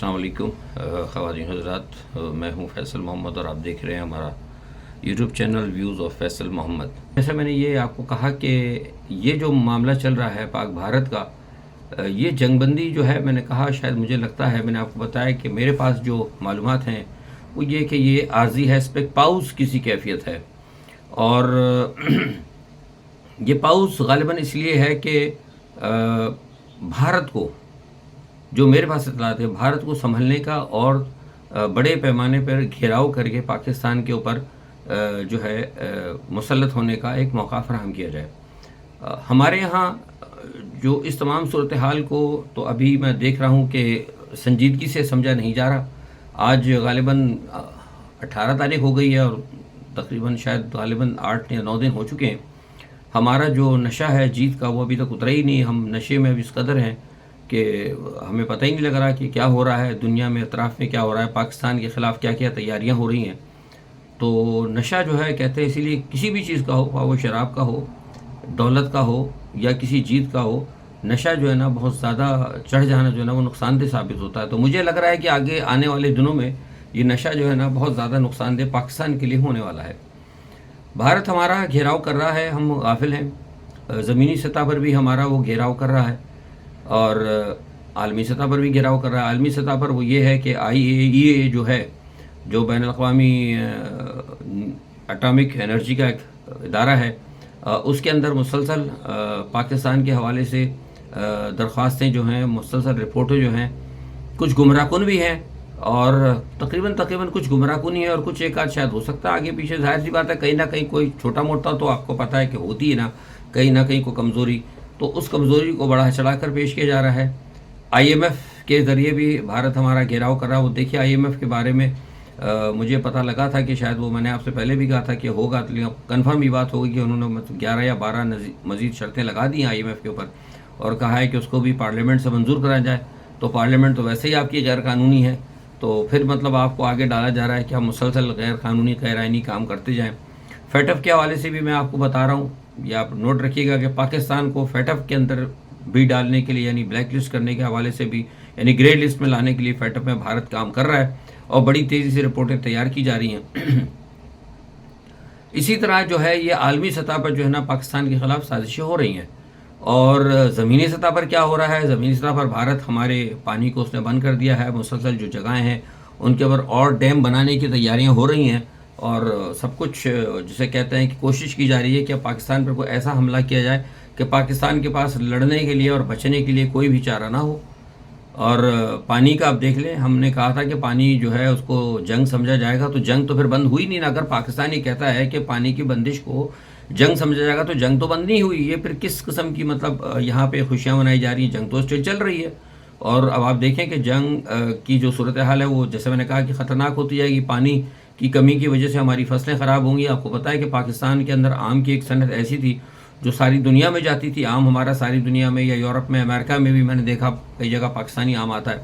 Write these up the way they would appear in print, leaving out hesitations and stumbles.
السلام علیکم خواتین حضرات، میں ہوں فیصل محمد اور آپ دیکھ رہے ہیں ہمارا YouTube channel views of Faisal Muhammad. جیسا میں نے یہ آپ کو کہا کہ یہ جو معاملہ چل رہا ہے پاک بھارت کا، یہ جنگ بندی جو ہے، میں نے کہا شاید مجھے لگتا ہے، میں نے آپ کو بتایا کہ میرے پاس جو معلومات ہیں وہ یہ کہ یہ عارضی ہے، اس پہ پاؤز کسی کیفیت ہے، اور یہ پاؤز غالباً اس لیے ہے کہ بھارت کو، جو میرے پاس اطلاعات ہے، بھارت کو سنبھلنے کا اور بڑے پیمانے پر گھیراؤ کر کے پاکستان کے اوپر جو ہے مسلط ہونے کا ایک موقع فراہم کیا جائے۔ ہمارے ہاں جو اس تمام صورتحال کو تو ابھی میں دیکھ رہا ہوں کہ سنجیدگی سے سمجھا نہیں جا رہا۔ آج غالباً 18 تاریخ ہو گئی ہے اور تقریباً شاید غالباً 8 یا 9 دن ہو چکے ہیں۔ ہمارا جو نشہ ہے جیت کا وہ ابھی تک اترا ہی نہیں۔ ہم نشے میں اب اس قدر ہیں کہ ہمیں پتہ ہی نہیں لگ رہا کہ کیا ہو رہا ہے دنیا میں، اطراف میں کیا ہو رہا ہے، پاکستان کے خلاف کیا کیا تیاریاں ہو رہی ہیں۔ تو نشہ جو ہے کہتے ہیں، اسی لیے کسی بھی چیز کا ہو، خواہ وہ شراب کا ہو، دولت کا ہو یا کسی جیت کا ہو، نشہ جو ہے نا بہت زیادہ چڑھ جانا جو ہے نا وہ نقصان دہ ثابت ہوتا ہے۔ تو مجھے لگ رہا ہے کہ آگے آنے والے دنوں میں یہ نشہ جو ہے نا بہت زیادہ نقصان دہ پاکستان کے لیے ہونے والا ہے۔ بھارت ہمارا گھیراؤ کر رہا ہے، ہم غافل ہیں۔ زمینی سطح پر بھی ہمارا وہ گھیراؤ کر رہا ہے اور عالمی سطح پر بھی گھیراؤ کر رہا ہے۔ عالمی سطح پر وہ یہ ہے کہ IAEA جو ہے، جو بین الاقوامی اٹامک انرجی کا ایک ادارہ ہے، اس کے اندر مسلسل پاکستان کے حوالے سے درخواستیں جو ہیں، مسلسل رپورٹیں جو ہیں، کچھ گمراہ کن بھی ہیں اور تقریباً کچھ گمراہ کن ہی ہے اور کچھ ایک آدھ شاید ہو سکتا ہے آگے پیچھے۔ ظاہر سی بات ہے، کہیں نہ کہیں کوئی چھوٹا موٹا تو آپ کو پتہ ہے کہ ہوتی ہے نا، کہیں نہ کہیں کوئی کمزوری، تو اس کمزوری کو بڑھا چڑھا کر پیش کیا جا رہا ہے۔ IMF کے ذریعے بھی بھارت ہمارا گھیراؤ کر رہا ہے۔ وہ دیکھیے IMF کے بارے میں مجھے پتہ لگا تھا کہ شاید وہ، میں نے آپ سے پہلے بھی کہا تھا کہ ہوگا، لیکن کنفرم یہ بات ہوگی کہ انہوں نے 11 یا 12 مزید شرطیں لگا دی ہیں IMF کے اوپر اور کہا ہے کہ اس کو بھی پارلیمنٹ سے منظور کرایا جائے۔ تو پارلیمنٹ تو ویسے ہی آپ کی غیر قانونی ہے، تو پھر مطلب آپ کو آگے ڈالا جا رہا ہے کہ ہم مسلسل غیر قانونی غیر آئینی کام کرتے جائیں۔ FATF کے حوالے سے بھی میں آپ کو بتا رہا ہوں، یہ آپ نوٹ رکھیے گا کہ پاکستان کو FATF کے اندر بھی ڈالنے کے لیے، یعنی بلیک لسٹ کرنے کے حوالے سے بھی، یعنی گرے لسٹ میں لانے کے لیے FATF میں بھارت کام کر رہا ہے اور بڑی تیزی سے رپورٹیں تیار کی جا رہی ہیں۔ اسی طرح جو ہے یہ عالمی سطح پر جو ہے نا پاکستان کے خلاف سازشیں ہو رہی ہیں، اور زمینی سطح پر کیا ہو رہا ہے؟ زمینی سطح پر بھارت ہمارے پانی کو اس نے بند کر دیا ہے۔ مسلسل جو جگہیں ہیں ان کے اوپر اور ڈیم بنانے کی تیاریاں ہو رہی ہیں، اور سب کچھ جسے کہتے ہیں کہ کوشش کی جا رہی ہے کہ پاکستان پر کوئی ایسا حملہ کیا جائے کہ پاکستان کے پاس لڑنے کے لیے اور بچنے کے لیے کوئی بھی چارہ نہ ہو۔ اور پانی کا آپ دیکھ لیں، ہم نے کہا تھا کہ پانی جو ہے اس کو جنگ سمجھا جائے گا، تو جنگ تو پھر بند ہوئی نہیں نا۔ اگر پاکستان یہ کہتا ہے کہ پانی کی بندش کو جنگ سمجھا جائے گا تو جنگ تو بند نہیں ہوئی۔ یہ پھر کس قسم کی مطلب یہاں پہ خوشیاں منائی جا رہی ہیں؟ جنگ تو اسٹل چل رہی ہے۔ اور اب آپ دیکھیں کہ جنگ کی جو صورتحال ہے وہ، جیسے میں نے کہا، کہ خطرناک ہوتی جائے گی۔ پانی کی کمی کی وجہ سے ہماری فصلیں خراب ہوں گی۔ آپ کو پتہ ہے کہ پاکستان کے اندر آم کی ایک صنعت ایسی تھی جو ساری دنیا میں جاتی تھی۔ آم ہمارا ساری دنیا میں، یا یورپ میں، امریکہ میں بھی میں نے دیکھا کئی جگہ پاکستانی آم آتا ہے۔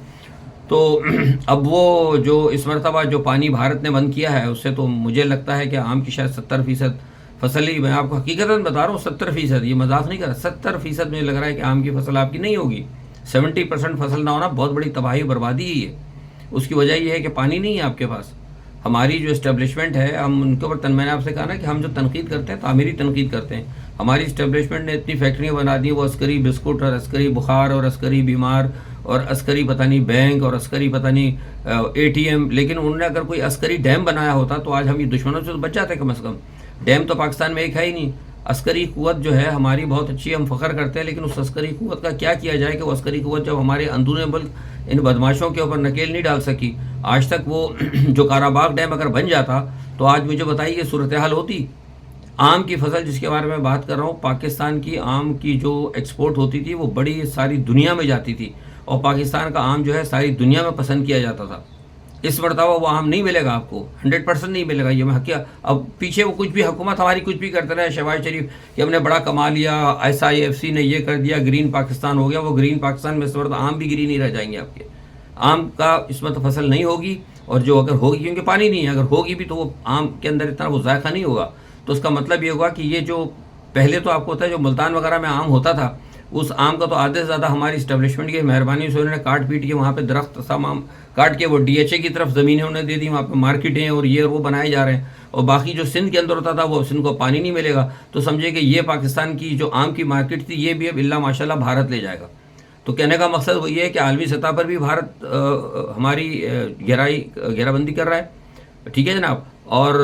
تو اب وہ جو اس مرتبہ جو پانی بھارت نے بند کیا ہے، اس سے تو مجھے لگتا ہے کہ آم کی شاید 70% فصل ہی، میں آپ کو حقیقتاً بتا رہا ہوں، 70%، یہ مذاق نہیں کر رہا، 70% مجھے لگ رہا ہے کہ آم کی فصل آپ کی نہیں ہوگی۔ 70% فصل نہ ہونا بہت بڑی تباہی بربادی ہی ہے۔ اس کی وجہ یہ ہے کہ پانی نہیں ہے آپ کے پاس۔ ہماری جو اسٹیبلشمنٹ ہے، ہم ان کے اوپر، میں نے آپ سے کہا نا کہ ہم جو تنقید کرتے ہیں تعمیری تنقید کرتے ہیں۔ ہماری اسٹیبلشمنٹ نے اتنی فیکٹریاں بنا دی، وہ عسکری بسکٹ اور عسکری بخار اور عسکری بیمار اور عسکری پتہ نہیں بینک اور عسکری پتہ نہیں ATM، لیکن انہوں نے اگر کوئی عسکری ڈیم بنایا ہوتا تو آج ہم یہ دشمنوں سے تو بچ جاتے کم از کم۔ ڈیم تو پاکستان میں ایک ہے ہی نہیں۔ عسکری قوت جو ہے ہماری بہت اچھی ہے، ہم فخر کرتے ہیں، لیکن اس عسکری قوت کا کیا کیا جائے کہ وہ عسکری قوت جب ہمارے اندرون ملک ان بدماشوں کے اوپر نکیل نہیں ڈال سکی آج تک۔ وہ جو کاراباغ ڈیم اگر بن جاتا تو آج مجھے بتائیے یہ صورتحال ہوتی۔ آم کی فصل جس کے بارے میں بات کر رہا ہوں، پاکستان کی آم کی جو ایکسپورٹ ہوتی تھی وہ بڑی ساری دنیا میں جاتی تھی، اور پاکستان کا آم جو ہے ساری دنیا میں پسند کیا جاتا تھا۔ اس مرتبہ وہ آم نہیں ملے گا آپ کو، 100% نہیں ملے گا، یہ میں حقیقت۔ اب پیچھے وہ کچھ بھی حکومت ہماری کچھ بھی کرتے رہے، شہباز شریف کہ ہم نے بڑا کما لیا، SIFC نے یہ کر دیا، گرین پاکستان ہو گیا۔ وہ گرین پاکستان میں اس مرتبہ آم بھی گرین نہیں رہ جائیں گے آپ کے۔ آم کا اس مرتبہ فصل نہیں ہوگی، اور جو اگر ہوگی، کیونکہ پانی نہیں ہے، اگر ہوگی بھی تو وہ آم کے اندر اتنا وہ ذائقہ نہیں ہوگا۔ تو اس کا مطلب یہ ہوگا کہ یہ جو پہلے تو آپ کو ہوتا ہے جو ملتان وغیرہ میں آم ہوتا تھا، اس آم کا تو آدھے سے زیادہ ہماری اسٹیبلشمنٹ کی مہربانی سے انہوں نے کاٹ پیٹ کے وہاں پہ درخت تمام کاٹ کے وہ ڈی ایچ اے کی طرف زمینیں انہوں نے دے دی, وہاں پہ مارکیٹیں اور یہ وہ بنائے جا رہے ہیں, اور باقی جو سندھ کے اندر ہوتا تھا وہ سندھ کو پانی نہیں ملے گا, تو سمجھے کہ یہ پاکستان کی جو آم کی مارکیٹ تھی یہ بھی اب اللہ ماشاء اللہ بھارت لے جائے گا. تو کہنے کا مقصد وہ یہ ہے کہ عالمی سطح پر بھی بھارت ہماری گھیرا بندی کر رہا ہے, ٹھیک ہے جناب, اور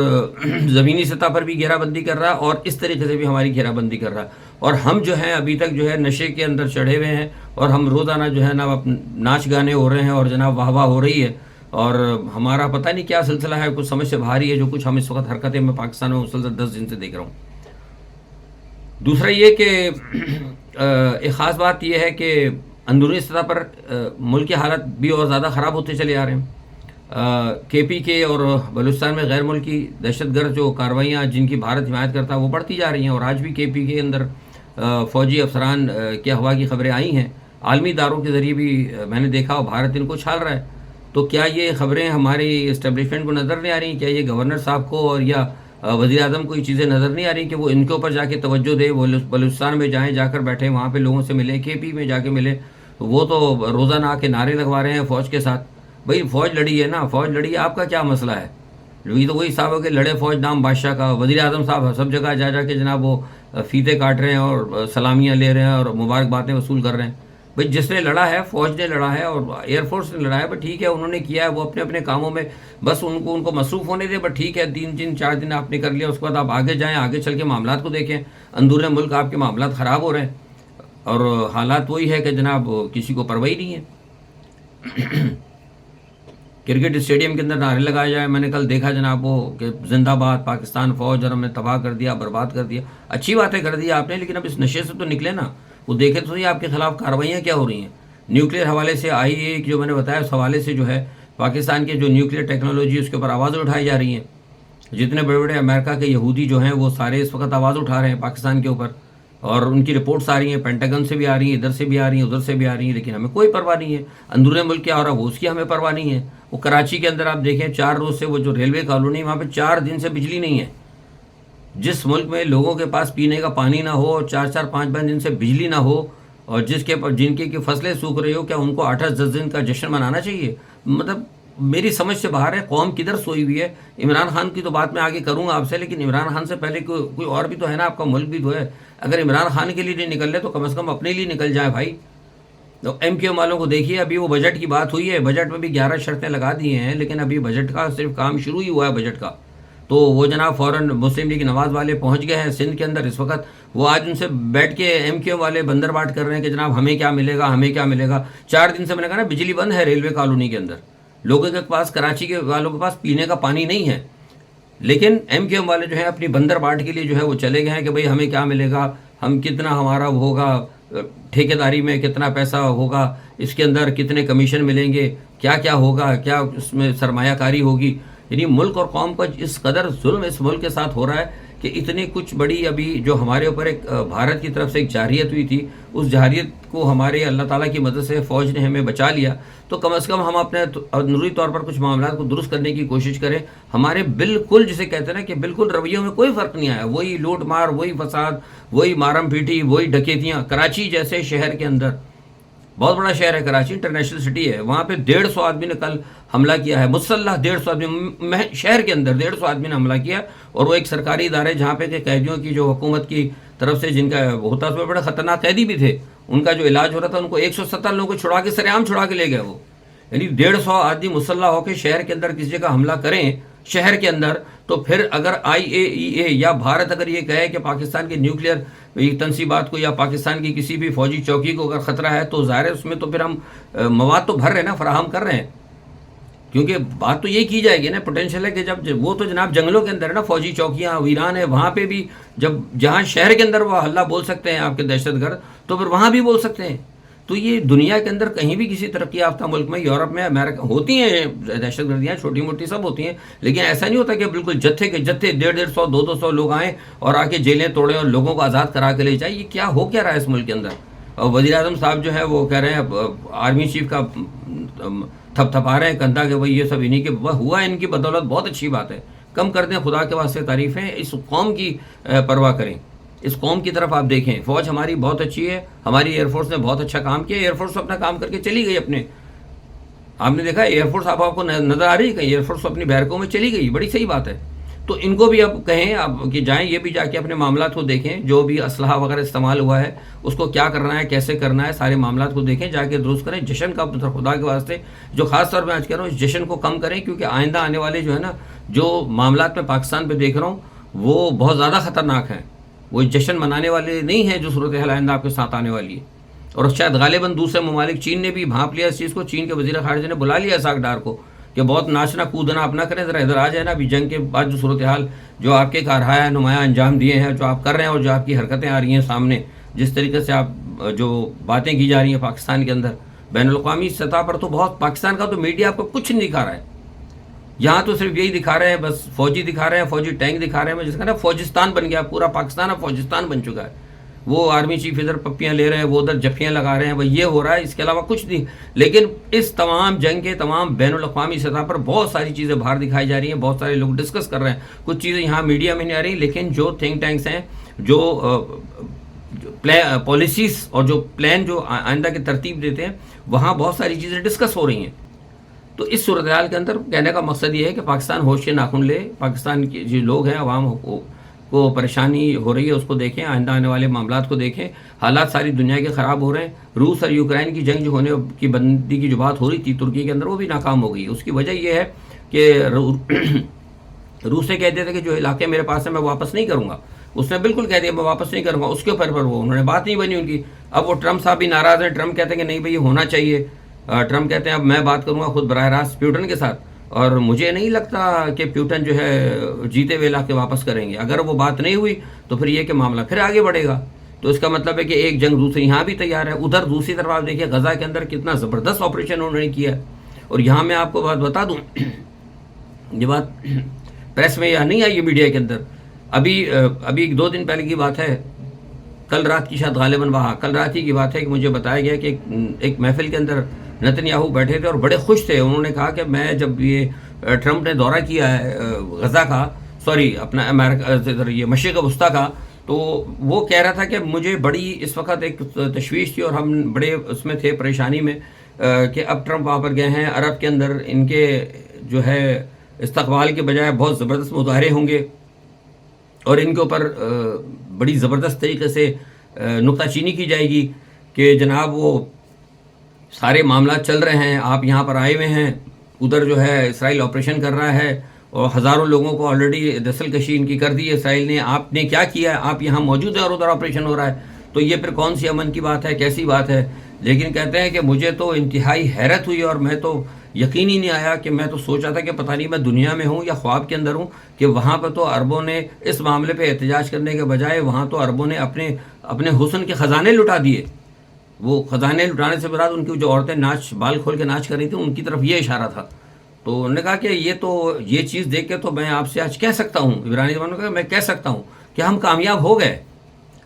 زمینی سطح پر بھی گھیرا بندی کر رہا ہے, اور اس طریقے سے بھی ہماری گھیرا بندی کر رہا ہے. اور ہم جو ہیں ابھی تک جو ہے نشے کے اندر چڑھے ہوئے ہیں, اور ہم روزانہ جو ہے نا ناچ گانے ہو رہے ہیں, اور جناب واہ واہ ہو رہی ہے, اور ہمارا پتہ نہیں کیا سلسلہ ہے, کچھ سمجھ سے باہر ہی ہے جو کچھ ہم اس وقت حرکتیں میں پاکستان میں مسلسل 10 دن سے دیکھ رہا ہوں. دوسرا یہ کہ ایک خاص بات یہ ہے کہ اندرونی سطح پر ملک کی حالت بھی اور زیادہ خراب ہوتے چلے آ رہے ہیں. کے پی کے اور بلوچستان میں غیر ملکی دہشت گرد جو کارروائیاں جن کی بھارت حمایت کرتا ہے وہ بڑھتی جا رہی ہیں, اور آج بھی کے پی کے اندر فوجی افسران کے اغوا کی خبریں آئی ہیں. عالمی اداروں کے ذریعے بھی میں نے دیکھا, اور بھارت ان کو چھال رہا ہے. تو کیا یہ خبریں ہماری اسٹیبلشمنٹ کو نظر نہیں آ رہی, کیا یہ گورنر صاحب کو اور یا وزیر اعظم کو یہ چیزیں نظر نہیں آ رہی کہ وہ ان کے اوپر جا کے توجہ دے, وہ بلوچستان میں جائیں, جا کر بیٹھیں, وہاں پہ لوگوں سے ملیں, کے پی میں جا کے ملیں. وہ تو روزانہ آ کے نعرے لگوا رہے ہیں فوج کے ساتھ. بھائی فوج لڑی ہے نا, فوج لڑی ہے, آپ کا کیا مسئلہ ہے؟ یہ تو وہی صاحب ہے کہ لڑے فوج نام بادشاہ کا. وزیر اعظم صاحب سب جگہ جا جا کے جناب وہ فیتے کاٹ رہے ہیں اور سلامیاں لے رہے ہیں اور مبارکبادیں وصول کر رہے ہیں. بھائی جس نے لڑا ہے, فوج نے لڑا ہے اور ایئر فورس نے لڑا ہے, بٹ ٹھیک ہے انہوں نے کیا ہے, وہ اپنے اپنے کاموں میں بس ان کو مصروف ہونے دے. بٹ ٹھیک ہے 3 دن 4 دن آپ نے کر لیا, اس کے بعد آپ آگے جائیں, آگے چل کے معاملات کو دیکھیں. اندرون ملک آپ کے معاملات خراب ہو رہے ہیں, اور حالات وہی ہے کہ جناب کسی کو پرواہ نہیں ہے. کرکٹ اسٹیڈیم کے اندر نعرے لگائے جائیں, میں نے کل دیکھا جناب وہ کہ زندہ باد پاکستان فوج, اور ہم نے تباہ کر دیا, برباد کر دیا. اچھی باتیں کر دی آپ نے, لیکن اب اس نشے سے تو نکلے نا, وہ دیکھے تو آپ کے خلاف کارروائیاں کیا ہو رہی ہیں. نیوکلیئر حوالے سے آئی اے جو میں نے بتایا اس حوالے سے جو ہے پاکستان کے جو نیوکلیئر ٹیکنالوجی اس کے اوپر آوازیں اٹھائی جا رہی ہیں. جتنے بڑے بڑے امریکہ کے یہودی جو ہیں وہ سارے اس وقت آواز اٹھا رہے ہیں پاکستان کے اوپر, اور ان کی رپورٹس آ رہی ہیں, پینٹاگن سے بھی آ رہی ہیں, ادھر سے بھی آ رہی ہیں, ادھر سے بھی آ رہی ہیں, لیکن ہمیں کوئی پرواہ نہیں ہے. اندرون ملک کیا ہو رہا ہے وہ اس کی ہمیں پرواہ نہیں ہے. وہ کراچی کے اندر آپ دیکھیں 4 روز سے وہ جو ریلوے کالونی وہاں پہ 4 دن سے بجلی نہیں ہے. جس ملک میں لوگوں کے پاس پینے کا پانی نہ ہو, 4-5 دن سے بجلی نہ ہو, اور جن کی فصلیں سوکھ رہی ہو, کیا ان کو 8-10 دن کا جشن منانا چاہیے؟ مطلب میری سمجھ سے باہر ہے. قوم کدھر سوئی ہوئی ہے؟ عمران خان کی تو بات میں آگے کروں گا آپ سے, لیکن عمران خان سے پہلے کوئی اور بھی تو ہے نا, آپ کا ملک بھی تو ہے. اگر عمران خان کے لیے نہیں نکل رہے تو کم از کم اپنے لیے نکل جائیں بھائی. تو ایم کیو والوں کو دیکھیے, ابھی وہ بجٹ کی بات ہوئی ہے, بجٹ میں بھی 11 شرطیں لگا دی ہیں, لیکن ابھی بجٹ کا صرف کام شروع ہی ہوا ہے بجٹ کا. تو وہ جناب فوراً مسلم لیگ نواز والے پہنچ گئے ہیں سندھ کے اندر اس وقت. وہ آج ان سے بیٹھ کے ایم کیو والے بندر باٹ کر رہے ہیں کہ جناب ہمیں کیا ملے گا, ہمیں کیا ملے گا. 4 دن سے میں نے کہا نا بجلی بند ہے ریلوے کالونی کے اندر, لوگوں کے پاس, کراچی کے والوں کے پاس پینے کا پانی نہیں ہے. لیکن ایم کیو والے جو ہیں اپنی بندر باٹ کے لیے جو ہے وہ چلے گئے ہیں کہ بھئی ہمیں کیا ملے گا, ہم کتنا ہمارا ہوگا, ٹھیکیداری میں کتنا پیسہ ہوگا, اس کے اندر کتنے کمیشن ملیں گے, کیا کیا ہوگا, کیا اس میں سرمایہ کاری ہوگی. یعنی ملک اور قوم کا اس قدر ظلم اس ملک کے ساتھ ہو رہا ہے کہ اتنی کچھ بڑی ابھی جو ہمارے اوپر ایک بھارت کی طرف سے ایک جارحیت ہوئی تھی, اس جارحیت کو ہمارے اللہ تعالیٰ کی مدد سے فوج نے ہمیں بچا لیا. تو کم از کم ہم اپنے اندرونی طور پر کچھ معاملات کو درست کرنے کی کوشش کریں. ہمارے بالکل جسے کہتے ہیں نا کہ بالکل رویوں میں کوئی فرق نہیں آیا, وہی لوٹ مار, وہی فساد, وہی مارم پیٹی, وہی ڈکیتیاں. کراچی جیسے شہر کے اندر, بہت بڑا شہر ہے کراچی, انٹرنیشنل سٹی ہے, وہاں پہ 150 آدمی نے کل حملہ کیا ہے, مسلح 150 آدمی شہر کے اندر 150 آدمی نے حملہ کیا. اور وہ ایک سرکاری ادارے جہاں پہ کہ قیدیوں کی جو حکومت کی طرف سے جن کا ہوتا اس میں بڑے خطرناک قیدی بھی تھے, ان کا جو علاج ہو رہا تھا, ان کو 170 لوگوں کو چھڑا کے سرعام چھڑا کے لے گئے وہ. یعنی 150 آدمی مسلح ہو کے شہر کے اندر کسی جگہ حملہ کریں شہر کے اندر, تو پھر اگر آئی اے ای اے یا بھارت اگر یہ کہے کہ پاکستان کے نیوکلیئر تنصیبات کو یا پاکستان کی کسی بھی فوجی چوکی کو اگر خطرہ ہے, تو ظاہر ہے اس میں تو پھر ہم مواد تو بھر رہے ہیں نا, فراہم کر رہے ہیں. کیونکہ بات تو یہ کی جائے گی نا, پوٹینشیل ہے کہ جب وہ تو جناب جنگلوں کے اندر ہے نا, فوجی چوکیاں ویران ہے, وہاں پہ بھی جہاں شہر کے اندر وہ ہلہ بول سکتے ہیں آپ کے دہشت گرد, تو پھر وہاں بھی بول سکتے ہیں. تو یہ دنیا کے اندر کہیں بھی کسی ترقی یافتہ ملک میں, یورپ میں, امریکہ ہوتی ہیں دہشت گردیاں, چھوٹی موٹی سب ہوتی ہیں, لیکن ایسا نہیں ہوتا کہ بالکل جتھے کے جتھے 150 200 لوگ آئیں اور آ کے جیلیں توڑیں اور لوگوں کو آزاد کرا کے لے جائیں. یہ کیا ہو کیا رہا ہے اس ملک کے اندر؟ اور وزیر اعظم صاحب جو ہے وہ کہہ رہے ہیں, آرمی چیف کا تھپ تھپا رہے ہیں کندھا کہ بھائی یہ سب انہیں کے ہوا, ان کی بدولت, بہت اچھی بات ہے, کم کر دیں خدا کے واسطے تعریفیں, اس قوم کی پرواہ کریں. اس قوم کی طرف آپ دیکھیں، فوج ہماری بہت اچھی ہے، ہماری ایئر فورس نے بہت اچھا کام کیا، ایئر فورس اپنا کام کر کے چلی گئی اپنے، آپ نے دیکھا ایئر فورس آپ کو نظر آ رہی ہے کہیں؟ ایئر فورس اپنی بیرکوں میں چلی گئی، بڑی صحیح بات ہے۔ تو ان کو بھی اب کہیں اب کہ جائیں، یہ بھی جا کے اپنے معاملات کو دیکھیں، جو بھی اسلحہ وغیرہ استعمال ہوا ہے اس کو کیا کرنا ہے، کیسے کرنا ہے، سارے معاملات کو دیکھیں، جا کے درست کریں۔ جشن کا خدا کے واسطے جو خاص طور پہ آج کہہ رہا ہوں، اس جشن کو کم کریں، کیونکہ آئندہ آنے والے جو ہے نا جو معاملات میں پاکستان پہ دیکھ رہا ہوں وہ بہت زیادہ خطرناک ہیں۔ وہ جشن منانے والے نہیں ہیں جو صورتحال آئندہ آپ کے ساتھ آنے والی ہے۔ اور شاید غالباً دوسرے ممالک، چین نے بھی بھانپ لیا اس چیز کو، چین کے وزیر خارجہ نے بلا لیا اسحاق ڈار کو کہ بہت ناچنا کودنا آپ نہ کریں، ذرا ادھر آ جائیں نا، ابھی جنگ کے بعد جو صورتحال جو آپ کے کارہائے نمایاں انجام دیے ہیں، جو آپ کر رہے ہیں اور جو آپ کی حرکتیں آ رہی ہیں سامنے، جس طریقے سے آپ جو باتیں کی جا رہی ہیں پاکستان کے اندر بین الاقوامی سطح پر، تو بہت پاکستان کا تو میڈیا آپ کو کچھ نہیں دکھا رہا ہے۔ یہاں تو صرف یہی دکھا رہے ہیں، بس فوجی دکھا رہے ہیں، فوجی ٹینک دکھا رہے ہیں، جس کا نا فوجستان بن گیا، پورا پاکستان اب فوجستان بن چکا ہے۔ وہ آرمی چیف ادھر پپیاں لے رہے ہیں، وہ ادھر جفیاں لگا رہے ہیں، بھائی یہ ہو رہا ہے، اس کے علاوہ کچھ نہیں۔ لیکن اس تمام جنگ کے تمام بین الاقوامی سطح پر بہت ساری چیزیں باہر دکھائی جا رہی ہیں، بہت سارے لوگ ڈسکس کر رہے ہیں، کچھ چیزیں یہاں میڈیا میں نہیں آ رہی، لیکن جو تھنک ٹینکس ہیں، جو پالیسیز اور جو پلان جو آئندہ کی ترتیب دیتے ہیں، وہاں بہت ساری چیزیں ڈسکس ہو رہی ہیں۔ تو اس صورتحال کے اندر کہنے کا مقصد یہ ہے کہ پاکستان ہوش کے ناخن لے، پاکستان کے جو لوگ ہیں، عوام کو پریشانی ہو رہی ہے اس کو دیکھیں، آئندہ آنے والے معاملات کو دیکھیں، حالات ساری دنیا کے خراب ہو رہے ہیں۔ روس اور یوکرائن کی جنگ جو ہونے کی بندی کی جو بات ہو رہی تھی ترکی کے اندر، وہ بھی ناکام ہو گئی۔ اس کی وجہ یہ ہے کہ روس سے کہتے تھے کہ جو علاقے میرے پاس ہیں میں واپس نہیں کروں گا، اس نے بالکل کہہ دیا میں واپس نہیں کروں گا، اس کے اوپر وہ انہوں نے بات نہیں بنی ان کی۔ اب وہ ٹرمپ صاحب بھی ناراض ہیں، ٹرمپ کہتے ہیں کہ نہیں بھائی یہ ہونا چاہیے، ٹرمپ کہتے ہیں اب میں بات کروں گا خود براہ راست پیوٹن کے ساتھ، اور مجھے نہیں لگتا کہ پیوٹن جو ہے جیتے ہوئے لا کے واپس کریں گے۔ اگر وہ بات نہیں ہوئی تو پھر یہ کہ معاملہ پھر آگے بڑھے گا۔ تو اس کا مطلب ہے کہ ایک جنگ دوسری یہاں بھی تیار ہے، ادھر دوسری طرف آپ دیکھیے غزہ کے اندر کتنا زبردست آپریشن انہوں نے کیا ہے۔ اور یہاں میں آپ کو بات بتا دوں، یہ بات پریس میں یا نہیں آئی ہے میڈیا کے اندر، ابھی 2 دن پہلے کی بات ہے، کل رات کی شاید غالباً وہاں کل رات ہی کی بات ہے کہ مجھے بتایا گیا کہ ایک محفل کے اندر نتنیاہو بیٹھے تھے اور بڑے خوش تھے۔ انہوں نے کہا کہ میں جب یہ ٹرمپ نے دورہ کیا ہے غزہ کا، اپنا امریکہ یہ مشرق وسطیٰ کا، تو وہ کہہ رہا تھا کہ مجھے بڑی اس وقت ایک تشویش تھی اور ہم بڑے اس میں تھے پریشانی میں کہ اب ٹرمپ وہاں پر گئے ہیں، عرب کے اندر ان کے جو ہے استقبال کے بجائے بہت زبردست مظاہرے ہوں گے اور ان کے اوپر بڑی زبردست طریقے سے نکتہ چینی کی جائے گی کہ جناب وہ سارے معاملات چل رہے ہیں، آپ یہاں پر آئے ہوئے ہیں، ادھر جو ہے اسرائیل آپریشن کر رہا ہے اور ہزاروں لوگوں کو آلریڈی دستل کشی ان کی کر دی ہے اسرائیل نے، آپ نے کیا کیا ہے، آپ یہاں موجود ہیں اور ادھر آپریشن ہو رہا ہے، تو یہ پھر کون سی امن کی بات ہے، کیسی بات ہے۔ لیکن کہتے ہیں کہ مجھے تو انتہائی حیرت ہوئی اور میں تو یقین ہی نہیں آیا کہ میں تو سوچا تھا کہ پتہ نہیں میں دنیا میں ہوں یا خواب کے اندر ہوں کہ وہاں پہ تو عربوں نے اس معاملے پہ احتجاج کرنے کے بجائے وہاں تو عربوں نے اپنے حسن کے خزانے لٹا دیے۔ وہ خزانے لٹانے سے مراد ان کی جو عورتیں ناچ بال کھول کے ناچ کر رہی تھیں ان کی طرف یہ اشارہ تھا۔ تو انہوں نے کہا کہ یہ چیز دیکھ کے تو میں آپ سے آج کہہ سکتا ہوں، عبرانی زبان میں کہا میں کہہ سکتا ہوں کہ ہم کامیاب ہو گئے،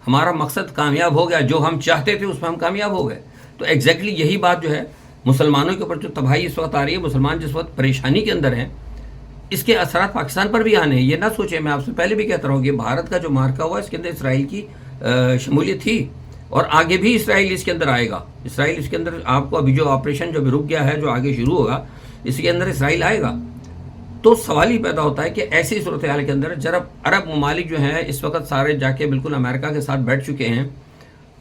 ہمارا مقصد کامیاب ہو گیا، جو ہم چاہتے تھے اس میں ہم کامیاب ہو گئے۔ تو ایگزیکٹلی یہی بات جو ہے مسلمانوں کے اوپر جو تباہی اس وقت آ رہی ہے، مسلمان جس وقت پریشانی کے اندر ہیں، اس کے اثرات پاکستان پر بھی آنے ہیں۔ یہ نہ سوچیں، میں آپ سے پہلے بھی کہتا رہا ہوں کہ بھارت کا جو مارکا ہوا اس کے اندر اسرائیل کی شمولیت تھی اور آگے بھی اسرائیل اس کے اندر آئے گا۔ اسرائیل اس کے اندر آپ کو ابھی جو آپریشن جو بھی رک گیا ہے، جو آگے شروع ہوگا، اس کے اندر اسرائیل آئے گا۔ تو سوال ہی پیدا ہوتا ہے کہ ایسی صورتحال کے اندر جب عرب ممالک جو ہیں اس وقت سارے جا کے بالکل امریکہ کے ساتھ بیٹھ چکے ہیں،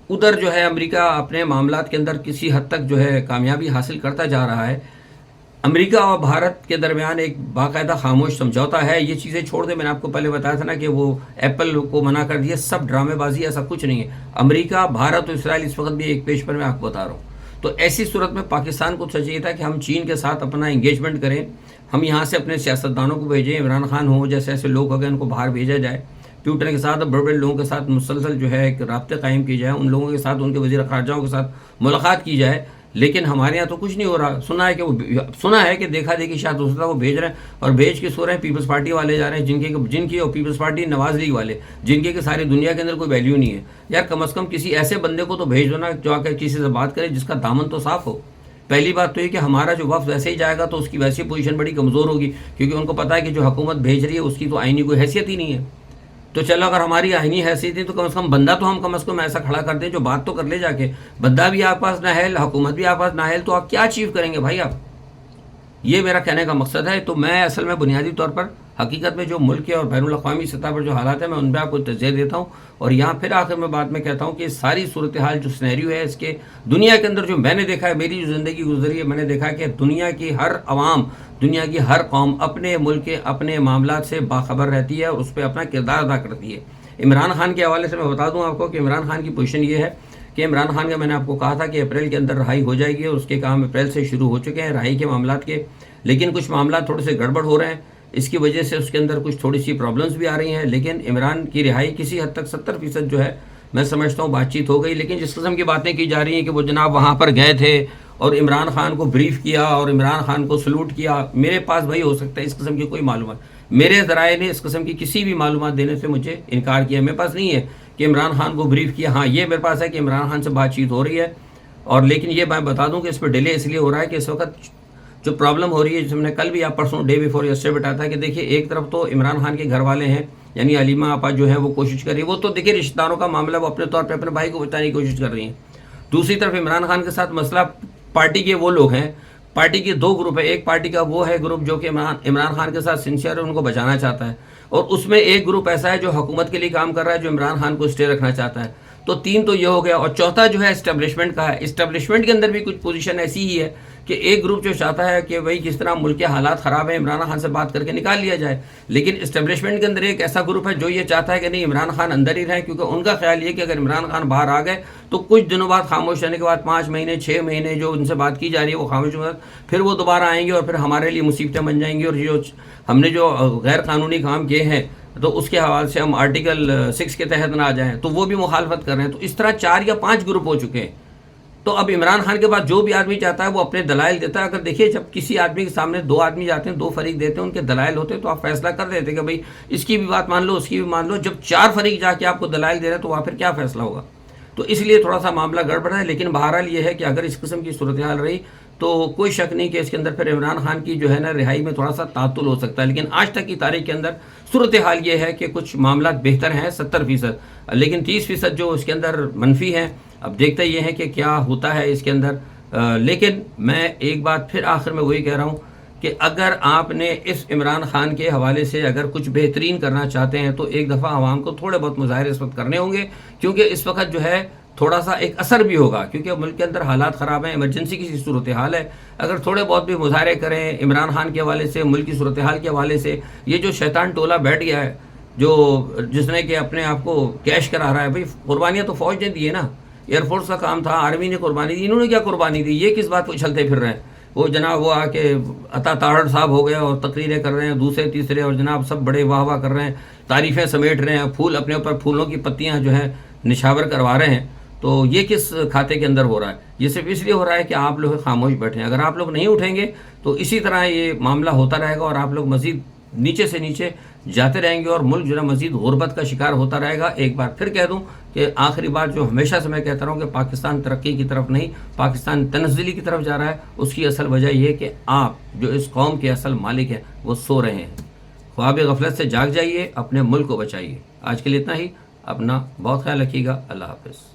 ادھر جو ہے امریکہ اپنے معاملات کے اندر کسی حد تک جو ہے کامیابی حاصل کرتا جا رہا ہے، امریکہ اور بھارت کے درمیان ایک باقاعدہ خاموش سمجھوتا ہے۔ یہ چیزیں چھوڑ دیں، میں نے آپ کو پہلے بتایا تھا نا کہ وہ ایپل کو منع کر دیا، سب ڈرامے بازی، ایسا کچھ نہیں ہے۔ امریکہ، بھارت اور اسرائیل اس وقت بھی ایک پیج پر میں آپ کو بتا رہا ہوں۔ تو ایسی صورت میں پاکستان کو چاہیے تھا کہ ہم چین کے ساتھ اپنا انگیجمنٹ کریں، ہم یہاں سے اپنے سیاستدانوں کو بھیجیں، عمران خان ہوں جیسے ایسے لوگ ہو گئے ان کو باہر بھیجا جائے، پیوٹن کے ساتھ بڑے بڑے لوگوں کے ساتھ مسلسل جو ہے ایک رابطے قائم کی جائے، ان لوگوں کے ساتھ ان کے وزیر خارجہ کے ساتھ ملاقات کی جائے۔ لیکن ہمارے یہاں تو کچھ نہیں ہو رہا۔ سنا ہے کہ دیکھا دیکھی شاید ہو سکتا ہے وہ بھیج رہے ہیں اور بھیج کے سو رہے ہیں، پیپلز پارٹی والے جا رہے ہیں جن کی اور پیپلز پارٹی نواز لیگ والے جن کے ساری دنیا کے اندر کوئی ویلیو نہیں ہے۔ یار کم از کم کسی ایسے بندے کو تو بھیج دو نا جو آ کے کسی سے بات کرے جس کا دامن تو صاف ہو۔ پہلی بات تو یہ کہ ہمارا جو وفد ویسے ہی جائے گا تو اس کی ویسی پوزیشن بڑی کمزور ہوگی، کیونکہ ان کو پتہ ہے کہ جو حکومت بھیج رہی ہے اس کی تو آئینی کوئی حیثیت ہی نہیں ہے۔ تو چلو اگر ہماری آئینی حیثیت ہے تو کم از کم بندہ تو ہم کم از کم ایسا کھڑا کر دیں جو بات تو کر لے جا کے. بندہ بھی آپ پاس نااہل، حکومت بھی آپ پاس نااہل، تو آپ کیا اچیو کریں گے بھائی آپ؟ یہ میرا کہنے کا مقصد ہے. تو میں اصل میں بنیادی طور پر حقیقت میں جو ملک کے اور بین الاقوامی سطح پر جو حالات ہیں میں ان پہ آپ کو تجزیہ دیتا ہوں. اور یہاں پھر آخر میں بات میں کہتا ہوں کہ ساری صورتحال جو سینیریو ہے اس کے دنیا کے اندر جو میں نے دیکھا ہے، میری جو زندگی گزری ہے، میں نے دیکھا کہ دنیا کی ہر عوام، دنیا کی ہر قوم اپنے ملک کے اپنے معاملات سے باخبر رہتی ہے اور اس پہ اپنا کردار ادا کرتی ہے. عمران خان کے حوالے سے میں بتا دوں آپ کو کہ عمران خان کی پوزیشن یہ ہے کہ عمران خان کا میں نے آپ کو کہا تھا کہ اپریل کے اندر رہائی ہو جائے گی، اور اس کے کام اپریل سے شروع ہو چکے ہیں رہائی کے معاملات کے. لیکن کچھ معاملات تھوڑے سے گڑبڑ ہو رہے ہیں، اس کی وجہ سے اس کے اندر کچھ تھوڑی سی پرابلمس بھی آ رہی ہیں. لیکن عمران کی رہائی کسی حد تک 70% جو ہے میں سمجھتا ہوں بات چیت ہو گئی. لیکن جس قسم کی باتیں کی جا رہی ہیں کہ وہ جناب وہاں پر گئے تھے اور عمران خان کو بریف کیا اور عمران خان کو سلوٹ کیا، میرے پاس بھائی ہو سکتا ہے اس قسم کی کوئی معلومات، میرے ذرائع نے اس قسم کی کسی بھی معلومات دینے سے مجھے انکار کیا. میرے پاس نہیں ہے کہ عمران خان کو بریف کیا. ہاں یہ میرے پاس ہے کہ عمران خان سے بات چیت ہو رہی ہے. اور لیکن یہ میں بتا دوں کہ اس پہ ڈیلے اس لیے ہو رہا ہے کہ اس وقت جو پرابلم ہو رہی ہے، جس میں نے کل بھی آپ پرسوں ڈے بیفور یسٹرڈے بتایا تھا کہ دیکھیے ایک طرف تو عمران خان کے گھر والے ہیں، یعنی علیمہ آپا جو ہے وہ کوشش کر رہی ہے، وہ تو دیکھیے رشتہ داروں کا معاملہ، وہ اپنے طور پہ اپنے بھائی کو بچانے کی کوشش کر رہی ہیں. دوسری طرف عمران خان کے ساتھ مسئلہ پارٹی کے وہ لوگ ہیں، پارٹی کے دو گروپ ہیں. ایک پارٹی کا وہ ہے گروپ جو کہ عمران خان کے ساتھ سنسیئر ہے، ان کو بچانا چاہتا ہے، اور اس میں ایک گروپ ایسا ہے جو حکومت کے لیے کام کر رہا ہے، جو عمران خان کو اسٹے رکھنا چاہتا ہے. تو تین تو یہ ہو گیا. اور چوتھا جو ہے اسٹیبلشمنٹ کا ہے. اسٹیبلشمنٹ کے اندر بھی کچھ پوزیشن ایسی ہی ہے کہ ایک گروپ جو چاہتا ہے کہ بھائی جس طرح ملک کے حالات خراب ہیں عمران خان سے بات کر کے نکال لیا جائے. لیکن اسٹیبلشمنٹ کے اندر ایک ایسا گروپ ہے جو یہ چاہتا ہے کہ نہیں عمران خان اندر ہی رہے، کیونکہ ان کا خیال یہ کہ اگر عمران خان باہر آ گئے تو کچھ دنوں بعد خاموش رہنے کے بعد 5 مہینے 6 مہینے جو ان سے بات کی جا رہی ہے وہ خاموش ہو، پھر وہ دوبارہ آئیں گے اور پھر ہمارے لیے مصیبتیں بن جائیں گی. اور جو ہم نے جو غیر قانونی کام کیے ہیں تو اس کے حوالے سے ہم آرٹیکل 6 کے تحت نہ آ جائیں تو وہ بھی مخالفت کر رہے ہیں. تو اس طرح 4 یا 5 گروپ ہو چکے ہیں. تو اب عمران خان کے بعد جو بھی آدمی چاہتا ہے وہ اپنے دلائل دیتا ہے. اگر دیکھیے جب کسی آدمی کے سامنے 2 آدمی جاتے ہیں، 2 فریق دیتے ہیں، ان کے دلائل ہوتے ہیں تو آپ فیصلہ کر دیتے ہیں کہ بھائی اس کی بھی بات مان لو، اس کی بھی مان لو. جب 4 فریق جا کے آپ کو دلائل دے رہے ہیں تو وہاں پھر کیا فیصلہ ہوگا؟ تو اس لیے تھوڑا سا معاملہ گڑبڑ ہے. لیکن بہرحال یہ ہے کہ اگر اس قسم کی صورتحال رہی تو کوئی شک نہیں کہ اس کے اندر پھر عمران خان کی جو ہے نا رہائی میں تھوڑا سا تعطل ہو سکتا ہے. لیکن آج تک کی تاریخ کے اندر صورتحال یہ ہے کہ کچھ معاملات بہتر ہیں 70%، لیکن 30% جو اس کے اندر منفی ہیں. اب دیکھتے یہ ہے کہ کیا ہوتا ہے اس کے اندر. لیکن میں ایک بات پھر آخر میں وہی کہہ رہا ہوں کہ اگر آپ نے اس عمران خان کے حوالے سے اگر کچھ بہترین کرنا چاہتے ہیں تو ایک دفعہ عوام کو تھوڑے بہت مظاہرے اس وقت کرنے ہوں گے، کیونکہ اس وقت جو ہے تھوڑا سا ایک اثر بھی ہوگا، کیونکہ ملک کے اندر حالات خراب ہیں، ایمرجنسی کی صورتحال ہے. اگر تھوڑے بہت بھی مظاہرے کریں عمران خان کے حوالے سے، ملک کی صورتحال کے حوالے سے، یہ جو شیطان ٹولہ بیٹھ گیا ہے جس نے کہ اپنے آپ کو کیش کرا رہا ہے، بھائی قربانیاں تو فوج نے دی ہے نا، ایئر فورس کا کام تھا، آرمی نے قربانی دی، انہوں نے کیا قربانی دی؟ یہ کس بات کو چھلتے پھر رہے ہیں؟ وہ جناب وہ آ کے عطا تاڑڑ صاحب ہو گئے اور تقریریں کر رہے ہیں دوسرے تیسرے، اور جناب سب بڑے واہ واہ کر رہے ہیں، تعریفیں سمیٹ رہے ہیں، پھول اپنے اوپر پھولوں کی پتیاں جو ہیں نشاور کروا رہے ہیں. تو یہ کس کھاتے کے اندر ہو رہا ہے؟ یہ صرف اس لیے ہو رہا ہے کہ آپ لوگ خاموش بیٹھے ہیں. اگر آپ لوگ نہیں اٹھیں گے تو اسی طرح یہ معاملہ ہوتا رہے گا اور آپ لوگ مزید نیچے سے نیچے جاتے رہیں گے اور ملک جو ہے مزید غربت کا شکار ہوتا رہے گا. ایک بار پھر کہہ دوں کہ آخری بات جو ہمیشہ سے میں کہتا رہا ہوں کہ پاکستان ترقی کی طرف نہیں، پاکستان تنزلی کی طرف جا رہا ہے. اس کی اصل وجہ یہ ہے کہ آپ جو اس قوم کے اصل مالک ہیں وہ سو رہے ہیں. خواب غفلت سے جاگ جائیے، اپنے ملک کو بچائیے. آج کے لیے اتنا ہی. اپنا بہت خیال رکھیے گا. اللہ حافظ.